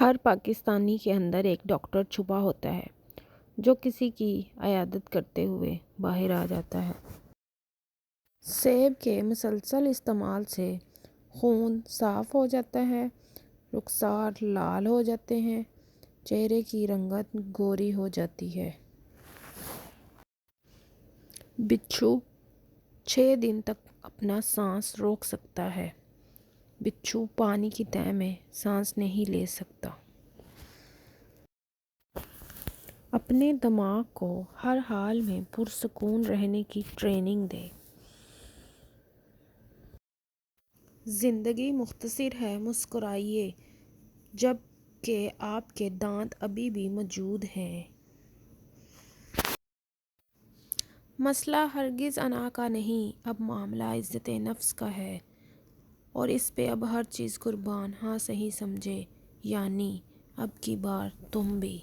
ہر پاکستانی کے اندر ایک ڈاکٹر چھپا ہوتا ہے جو کسی کی عیادت کرتے ہوئے باہر آ جاتا ہے۔ سیب کے مسلسل استعمال سے خون صاف ہو جاتا ہے، رخسار لال ہو جاتے ہیں، چہرے کی رنگت گوری ہو جاتی ہے۔ بچھو 6 دن تک اپنا سانس روک سکتا ہے۔ بچھو پانی کی تہہ میں سانس نہیں لے سکتا۔ اپنے دماغ کو ہر حال میں پرسکون رہنے کی ٹریننگ دیں۔ زندگی مختصر ہے، مسکرائیے جب کہ آپ کے دانت ابھی بھی موجود ہیں۔ مسئلہ ہرگز انا کا نہیں، اب معاملہ عزت نفس کا ہے، اور اس پہ اب ہر چیز قربان۔ ہاں صحیح سمجھے، یعنی اب کی بار تم بھی